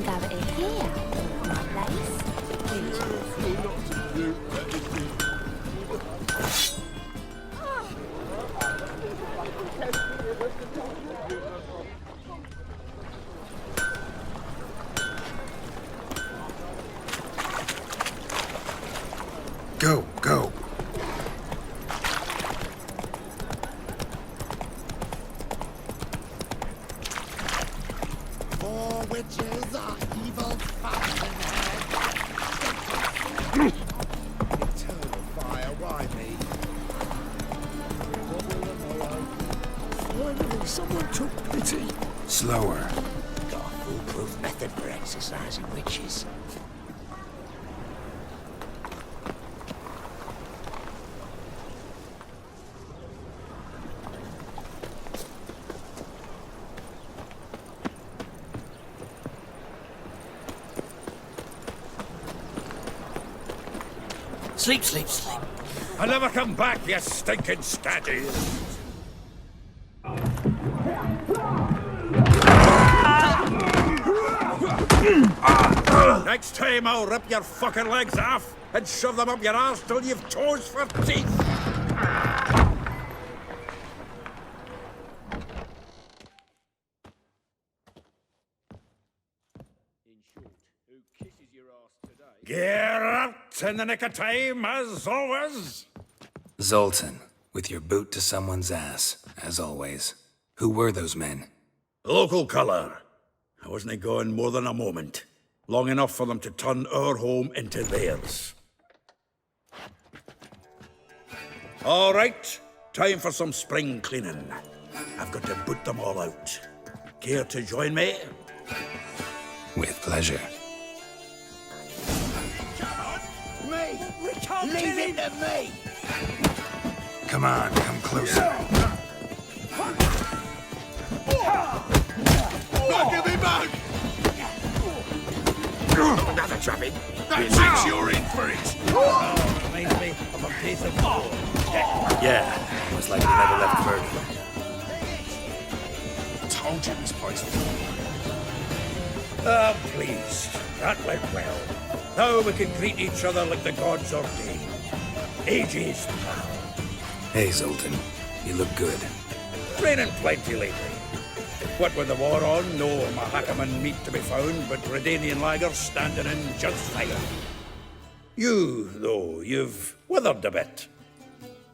can go in here, my place. Go, go. Four witches are evil fountain Eternal fire, why me? Finally, someone took pity. Slower. Got a foolproof method for exercising witches. Sleep, sleep, sleep. I'll never come back, you stinking statues! Next time I'll rip your fucking legs off and shove them up your arse till you've toes for teeth! Geralt, in the nick of time, as always. Zoltan, with your boot to someone's ass, as always. Who were those men? Local colour. I wasn't gone more than a moment. Long enough for them to turn our home into theirs. All right, time for some spring cleaning. I've got to boot them all out. Care to join me? With pleasure. Leave it to me! Come on, come closer. Give me back! Another trapping. That's it, you're in for it! Reminds me of a piece of wool. Yeah, it was like we never left Bergen. Told you this place was... Ah, please. That went well. Now we can greet each other like the gods ordained. Ages, pal. Hey, Zoltan. You look good. Raining plenty lately. What with the war on, no Mahakaman meat to be found, but Redanian lagers standing in just fine. You, though, you've withered a bit.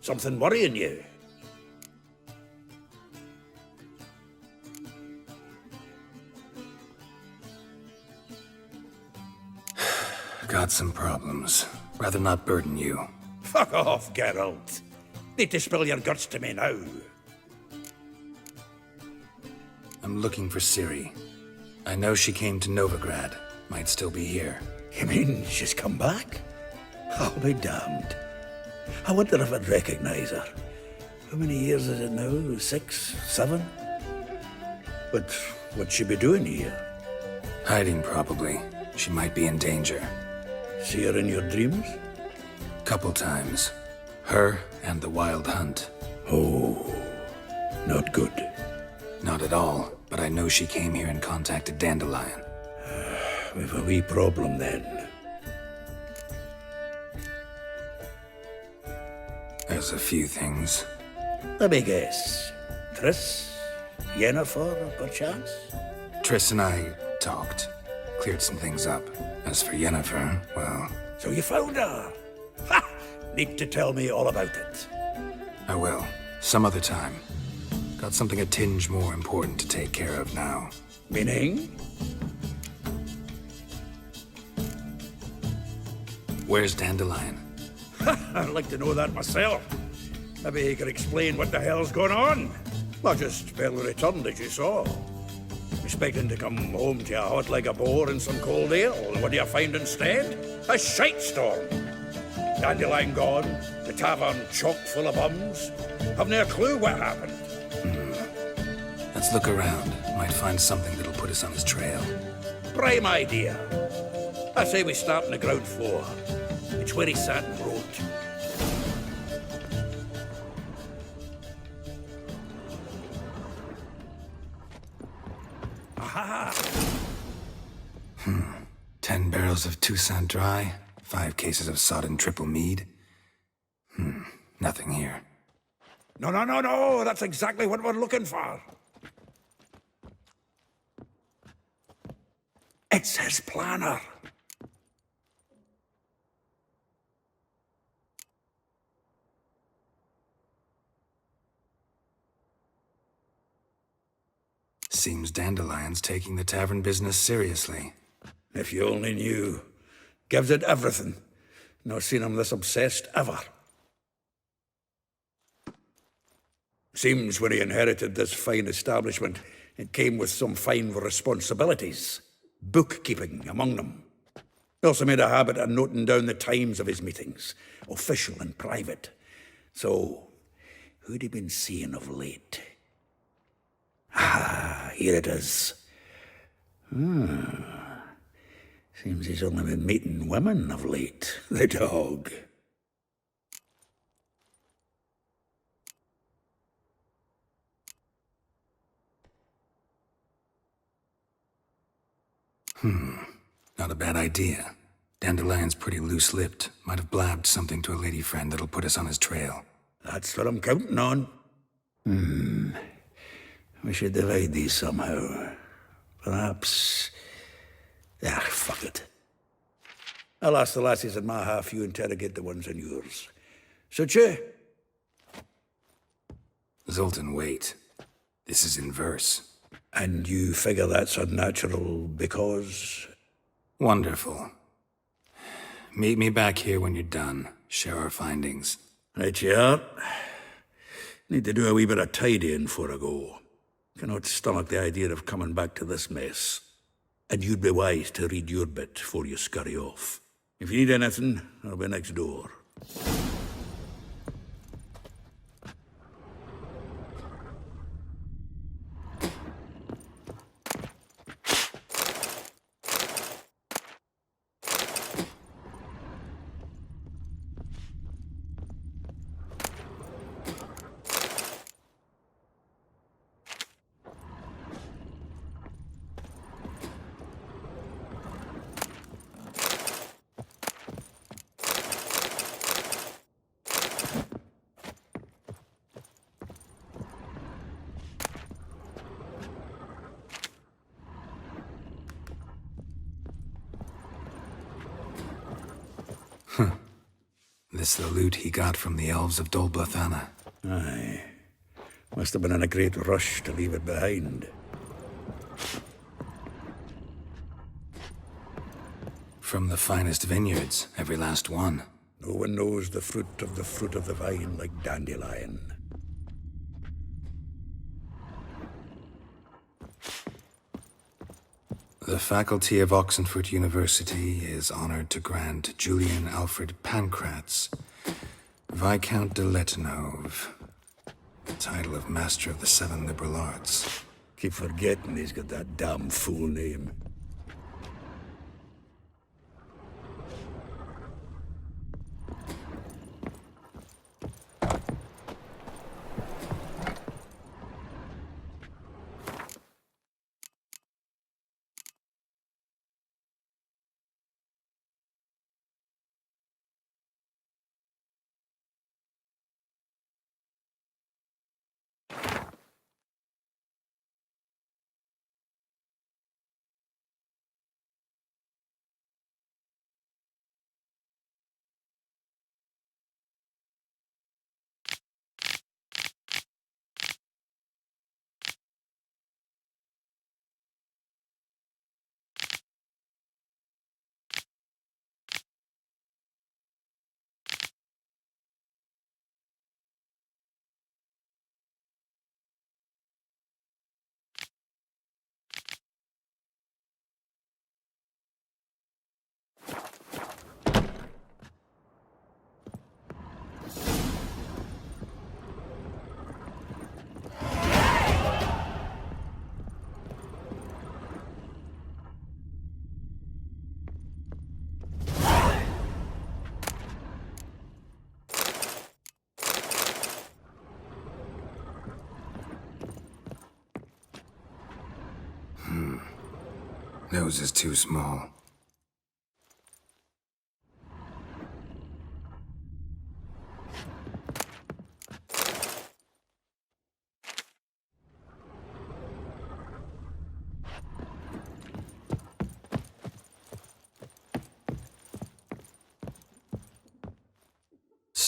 Something worrying you? Got some problems. Rather not burden you. Fuck off, Geralt. Need to spill your guts to me now. I'm looking for Ciri. I know she came to Novigrad. Might still be here. You mean she's come back? I'll be damned. I wonder if I'd recognize her. How many years is it now? 6, 7? But what'd she be doing here? Hiding, probably. She might be in danger. See her in your dreams? Couple times. Her and the Wild Hunt. Oh, not good. Not at all, but I know she came here and contacted Dandelion. We've a wee problem then. There's a few things. Let me guess. Triss? Yennefer, perchance? Triss and I talked. Cleared some things up. As for Yennefer, well... So you found her? Ha! Need to tell me all about it. I will. Some other time. Got something a tinge more important to take care of now. Meaning? Where's Dandelion? I'd like to know that myself. Maybe he could explain what the hell's going on. Not just barely returned, as you saw. Expecting to come home to a hot like a boar and some cold ale. What do you find instead? A shite storm. Dandelion gone, the tavern chock full of bums. Haven't a clue what happened. Let's look around. Might find something that'll put us on his trail. Prime idea. I say we start on the ground floor. It's where he sat and wrote. Aha! barrels of Toussaint Dry, 5 cases of sodden triple mead. Nothing here. No, no, no, no! That's exactly what we're looking for! It's his planner! Seems Dandelion's taking the tavern business seriously. If you only knew. Gives it everything. Not seen him this obsessed ever. Seems when he inherited this fine establishment, it came with some fine responsibilities. Bookkeeping among them. He also made a habit of noting down the times of his meetings, official and private. So, who'd he been seeing of late? Ah, here it is. Seems he's only been meeting women of late, the dog. Not a bad idea. Dandelion's pretty loose-lipped. Might have blabbed something to a lady friend that'll put us on his trail. That's what I'm counting on. We should divide these somehow. Perhaps... fuck it. I'll ask the lassies in my half, you interrogate the ones in yours. Suit you? Zoltan, wait. This is in verse. And you figure that's unnatural because... Wonderful. Meet me back here when you're done. Share our findings. Right you are. Need to do a wee bit of tidying before I go. Cannot stomach the idea of coming back to this mess. And you'd be wise to read your bit before you scurry off. If you need anything, I'll be next door. This the loot he got from the elves of Dol Blathanna. Aye. Must have been in a great rush to leave it behind. From the finest vineyards, every last one. No one knows the fruit of the vine like Dandelion. The faculty of Oxenford University is honored to grant Julian Alfred Pancratz, Viscount de Letenove, the title of Master of the Seven Liberal Arts. Keep forgetting he's got that damn fool name. Nose is too small.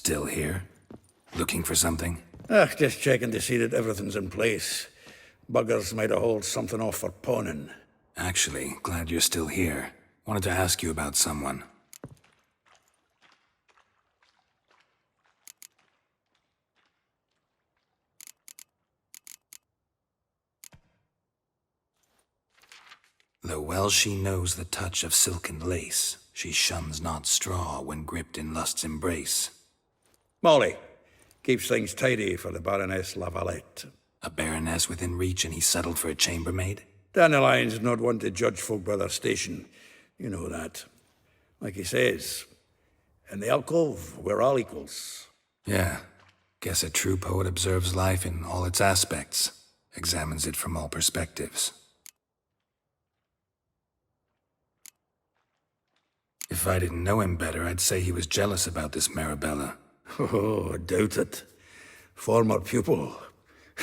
Still here? Looking for something? Just checking to see that everything's in place. Buggers might have hauled something off for pawning. Actually, glad you're still here. Wanted to ask you about someone. Though well she knows the touch of silken lace, she shuns not straw when gripped in lust's embrace. Molly keeps things tidy for the Baroness Lavalette. A baroness within reach and he settled for a chambermaid? Dandelion's not one to judge folk by their station. You know that. Like he says, in the alcove, we're all equals. Yeah. Guess a true poet observes life in all its aspects, examines it from all perspectives. If I didn't know him better, I'd say he was jealous about this Marabella. Oh, I doubt it. Former pupil.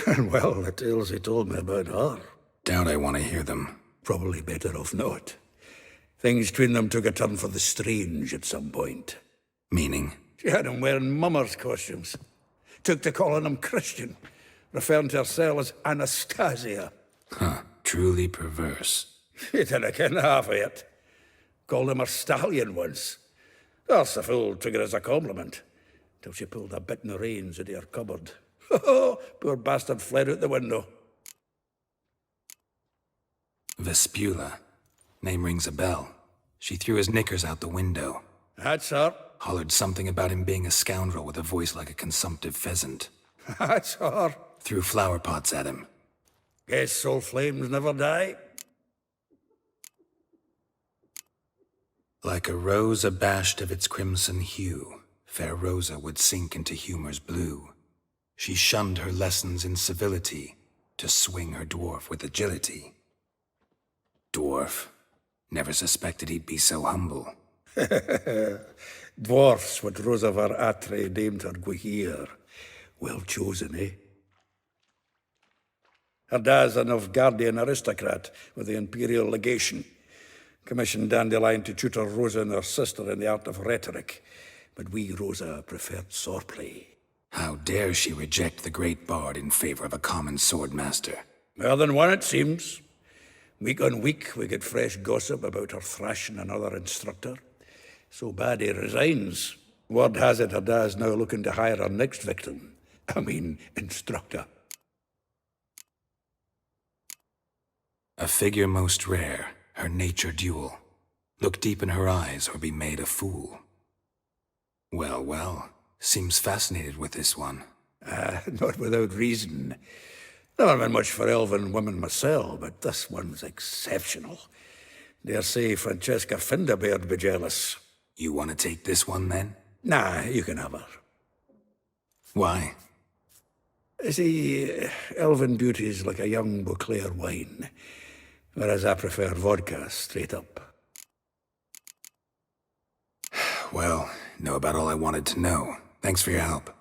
And well, the tales he told me about her. Doubt I want to hear them. Probably better off not. Things between them took a turn for the strange at some point. Meaning? She had him wearing mummers' costumes. Took to calling him Christian, referring to herself as Anastasia. Huh, truly perverse. He didn't ken half of it. Called him a stallion once. The fool took it as a compliment, till she pulled a bit in the reins out of her cupboard. Poor bastard fled out the window. Vespula. Name rings a bell. She threw his knickers out the window. That's her. Hollered something about him being a scoundrel with a voice like a consumptive pheasant. That's her. Threw flower pots at him. Guess soul flames never die. Like a rose abashed of its crimson hue, fair Rosa would sink into humor's blue. She shunned her lessons in civility, to swing her dwarf with agility. Dwarf. Never suspected he'd be so humble. Dwarfs what Rosa var Atre named her Guihir. Well chosen, eh? Her dad's a Nilfgaardian aristocrat with the imperial legation. Commissioned Dandelion to tutor Rosa and her sister in the art of rhetoric, but we, Rosa, preferred swordplay. How dare she reject the great bard in favor of a common swordmaster? More than one, it seems. Week on week, we get fresh gossip about her thrashing another instructor. So bad he resigns. Word has it her dad's now looking to hire her next victim. Instructor. A figure most rare, her nature dual. Look deep in her eyes or be made a fool. Well, well, seems fascinated with this one. Not without reason. Never been much for elven women myself, but this one's exceptional. Dare say Francesca Finderbeard be jealous. You want to take this one then? Nah, you can have her. Why? See, elven beauty's like a young Beauclair wine, whereas I prefer vodka straight up. Well, know about all I wanted to know. Thanks for your help.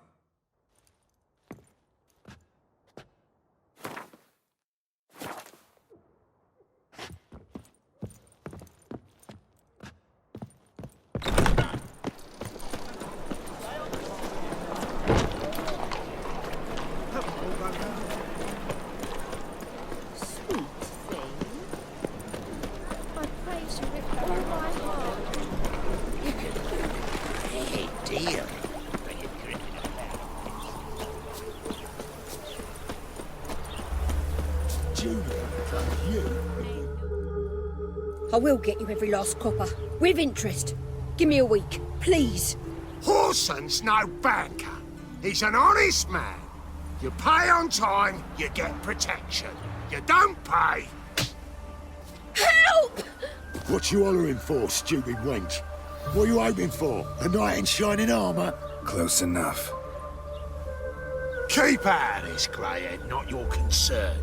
Sweet thing. I praise you with all my heart. Hey, dear. I will get you every last copper, with interest. Give me a week, please. Horson's no banker. He's an honest man. You pay on time, you get protection. You don't pay. Help! What you hollering for, stupid wench? What you hoping for? A knight in shining armor? Close enough. Keep out of this, Greyhead, not your concern.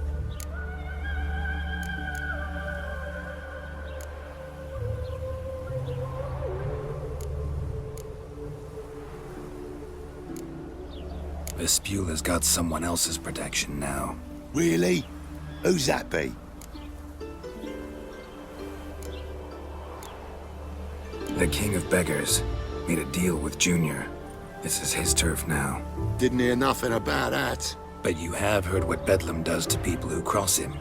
Vespula's got someone else's protection now. Really? Who's that be? The King of Beggars made a deal with Junior. This is his turf now. Didn't hear nothing about that. But you have heard what Bedlam does to people who cross him.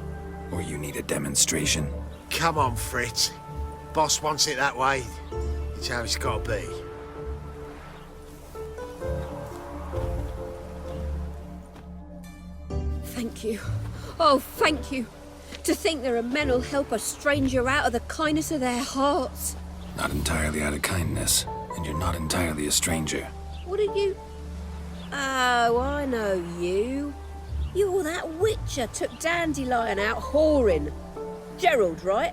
Or you need a demonstration? Come on, Fritz. Boss wants it that way. It's how it's got to be. Thank you. Oh, thank you. To think there are men who'll help a stranger out of the kindness of their hearts. Not entirely out of kindness, and you're not entirely a stranger. What are you... Oh, I know you. You're that witcher took Dandelion out whoring. Geralt, right?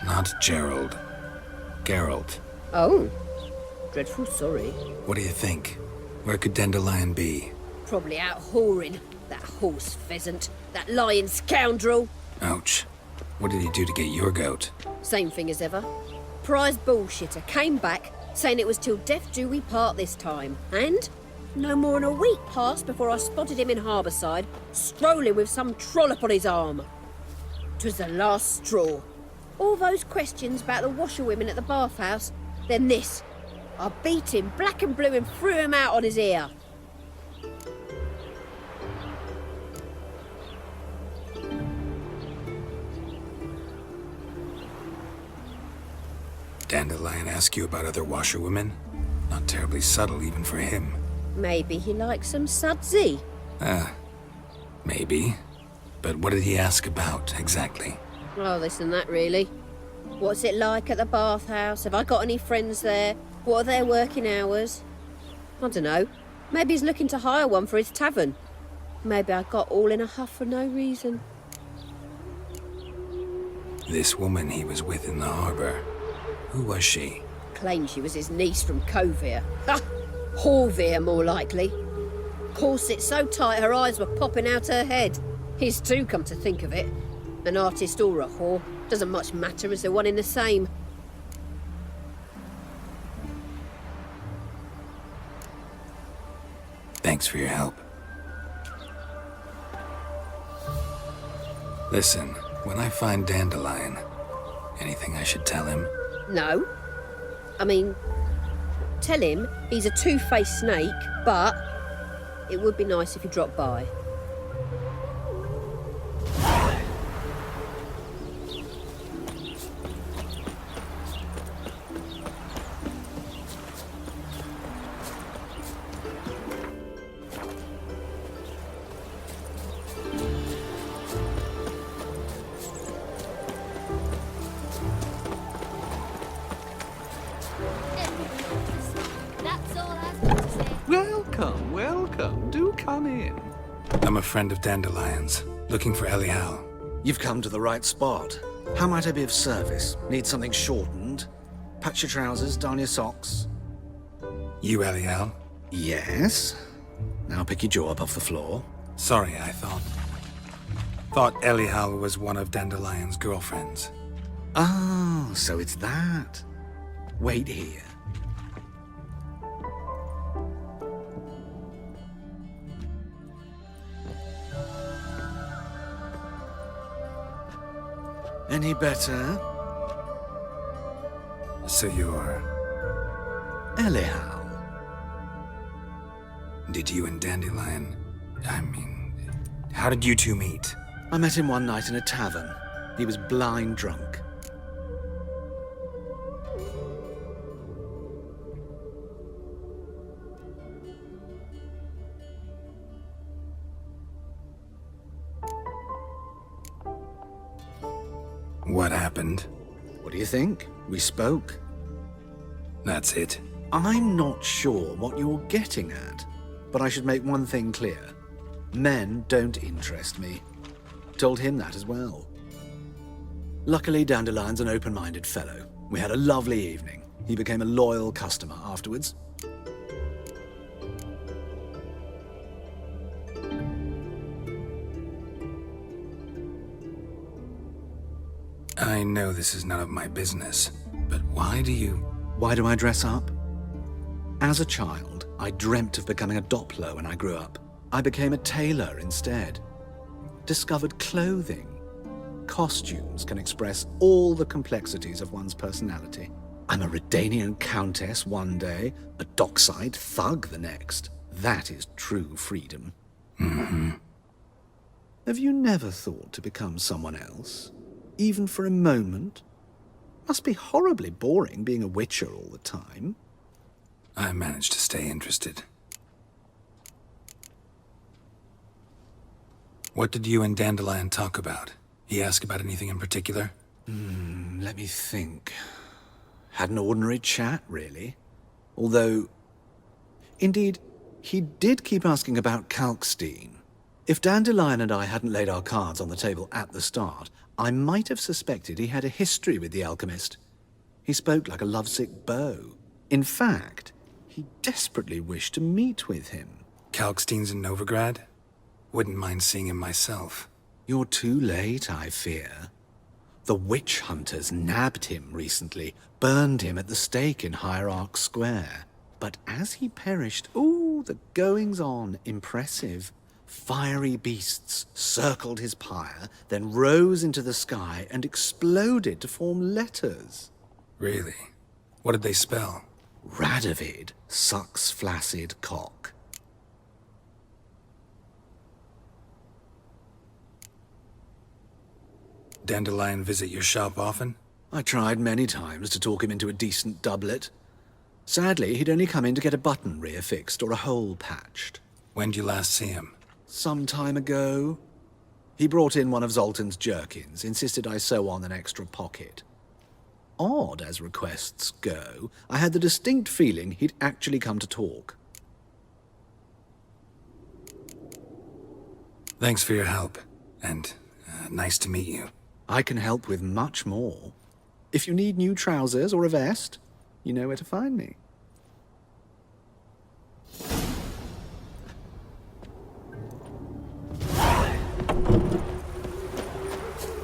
Not Gerald. Geralt. Oh. Dreadful sorry. What do you think? Where could Dandelion be? Probably out whoring. That horse pheasant. That lying scoundrel. Ouch. What did he do to get your goat? Same thing as ever. Prize bullshitter came back, saying it was till death do we part this time. And no more than a week passed before I spotted him in Harbourside, strolling with some trollop on his arm. 'Twas the last straw. All those questions about the washerwomen at the bathhouse, then this. I beat him black and blue and threw him out on his ear. Dandelion ask you about other washerwomen? Not terribly subtle even for him. Maybe he likes some sudsy. Maybe. But what did he ask about, exactly? Oh, this and that, really. What's it like at the bathhouse? Have I got any friends there? What are their working hours? I don't know. Maybe he's looking to hire one for his tavern. Maybe I got all in a huff for no reason. This woman he was with in the harbor. Who was she? Claimed she was his niece from Kovir. Ha! Horvir, more likely. Corset so tight her eyes were popping out her head. His too, come to think of it. An artist or a whore. Doesn't much matter as they're one in the same. Thanks for your help. Listen, when I find Dandelion, anything I should tell him? No. I mean, tell him he's a two-faced snake, but it would be nice if he dropped by. That's all I've got to say. Welcome, welcome. Do come in. I'm a friend of Dandelion's, looking for Elial. You've come to the right spot. How might I be of service? Need something shortened? Patch your trousers, darn your socks. You Elial? Yes. Now pick your jaw up off the floor. Sorry, I thought Elial was one of Dandelion's girlfriends. Oh, so it's that. Wait here. Any better? So you're... Elial. Did you and Dandelion... how did you two meet? I met him one night in a tavern. He was blind drunk. What happened? What do you think? We spoke. That's it. I'm not sure what you're getting at, but I should make one thing clear. Men don't interest me. Told him that as well. Luckily, Dandelion's an open-minded fellow. We had a lovely evening. He became a loyal customer afterwards. I know this is none of my business, But why do you... Why do I dress up? As a child, I dreamt of becoming a Doppler when I grew up. I became a tailor instead. Discovered clothing. Costumes can express all the complexities of one's personality. I'm a Redanian countess one day, a dockside thug the next. That is true freedom. Mm-hmm. Have you never thought to become someone else? Even for a moment? Must be horribly boring being a witcher all the time. I managed to stay interested. What did you and Dandelion talk about? He asked about anything in particular? Let me think. Had an ordinary chat, really. Although... Indeed, he did keep asking about Kalkstein. If Dandelion and I hadn't laid our cards on the table at the start, I might have suspected he had a history with the alchemist. He spoke like a lovesick beau. In fact, he desperately wished to meet with him. Kalkstein's in Novigrad? Wouldn't mind seeing him myself. You're too late, I fear. The witch hunters nabbed him recently, burned him at the stake in Hierarch Square. But as he perished, ooh, the goings-on, impressive. Fiery beasts circled his pyre, then rose into the sky and exploded to form letters. Really? What did they spell? Radovid sucks flaccid cock. Dandelion visit your shop often? I tried many times to talk him into a decent doublet. Sadly, he'd only come in to get a button reaffixed or a hole patched. When did you last see him? Some time ago. He brought in one of Zoltan's jerkins, insisted I sew on an extra pocket. Odd as requests go, I had the distinct feeling he'd actually come to talk. Thanks for your help, and nice to meet you. I can help with much more. If you need new trousers or a vest, you know where to find me.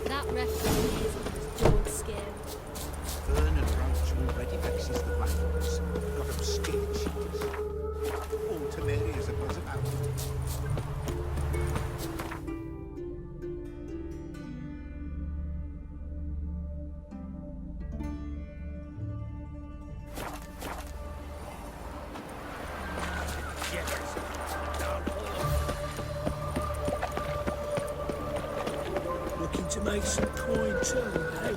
That referee is George skin. Fern and Roach already vexes the waggons. Got them skin cheese. All Temeria's a buzz about. Looking to make some coin too, eh?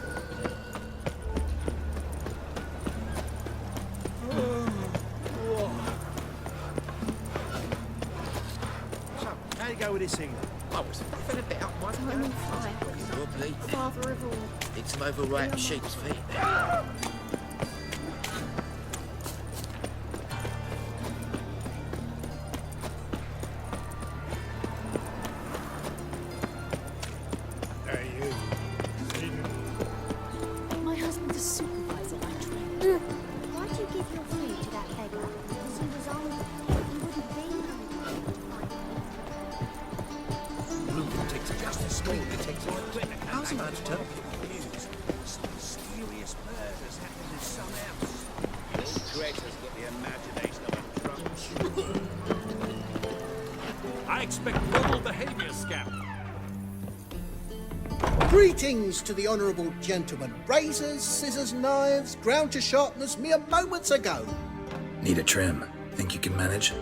So, how you go with this thing? I was a bit up one Only five. Lovely. Father of all. Need some overripe sheep's feet. My husband's a supervisor by trade. Why'd you give your food to that beggar? Because he was old. He wouldn't be Brokern takes just as small takes on quick. How's a man to tell news? Some mysterious murders happened in some house. The old creator's got the imagination of a drunk. I expect normal behavior, Scout. Greetings to the honourable gentleman. Razors, scissors, knives, ground to sharpness mere moments ago. Need a trim. Think you can manage?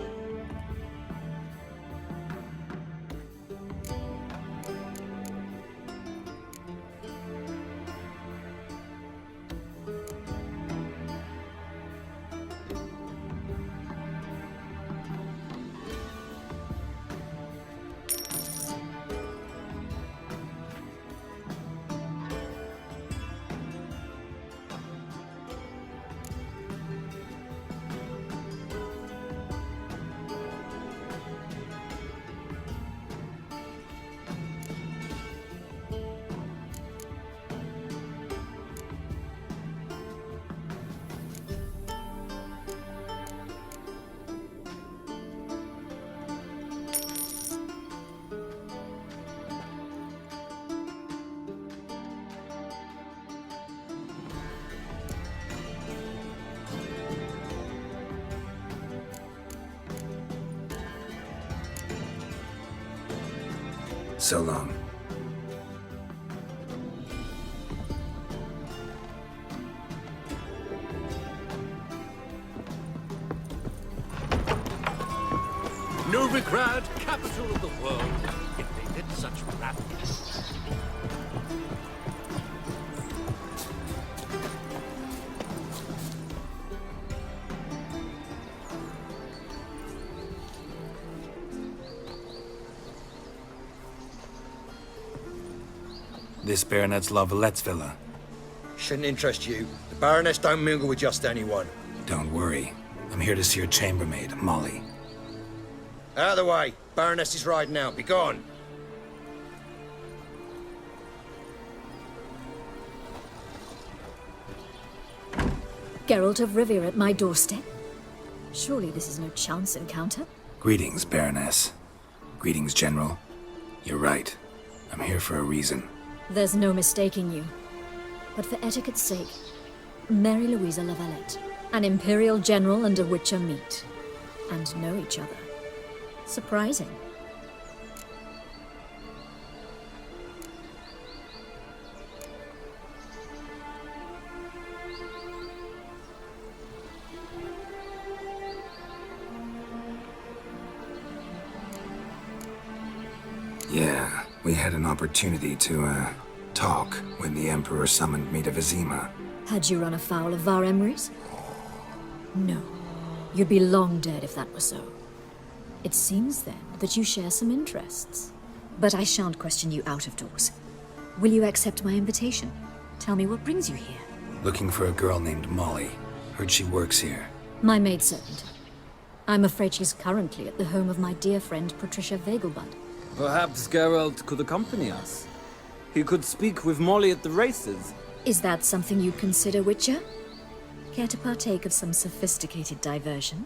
So long. Nilfgaard, capital of the world. If they did such ravaging. This Baronet's La Valette's villa. Shouldn't interest you. The Baroness don't mingle with just anyone. Don't worry. I'm here to see your chambermaid, Molly. Out of the way. Baroness is riding out. Be gone. Geralt of Rivia at my doorstep? Surely this is no chance encounter? Greetings, Baroness. Greetings, General. You're right. I'm here for a reason. There's no mistaking you. But for etiquette's sake, Mary Louisa La Valette. An Imperial General and a Witcher meet. And know each other. Surprising. Yeah, we had an opportunity to, talk when the Emperor summoned me to Vizima. Had you run afoul of Var Emrys? No. You'd be long dead if that were so. It seems, then, that you share some interests. But I shan't question you out of doors. Will you accept my invitation? Tell me what brings you here. Looking for a girl named Molly. Heard she works here. My maidservant. I'm afraid she's currently at the home of my dear friend Patricia Vegelbud. Perhaps Geralt could accompany us. He could speak with Molly at the races. Is that something you'd consider, Witcher? Care to partake of some sophisticated diversion?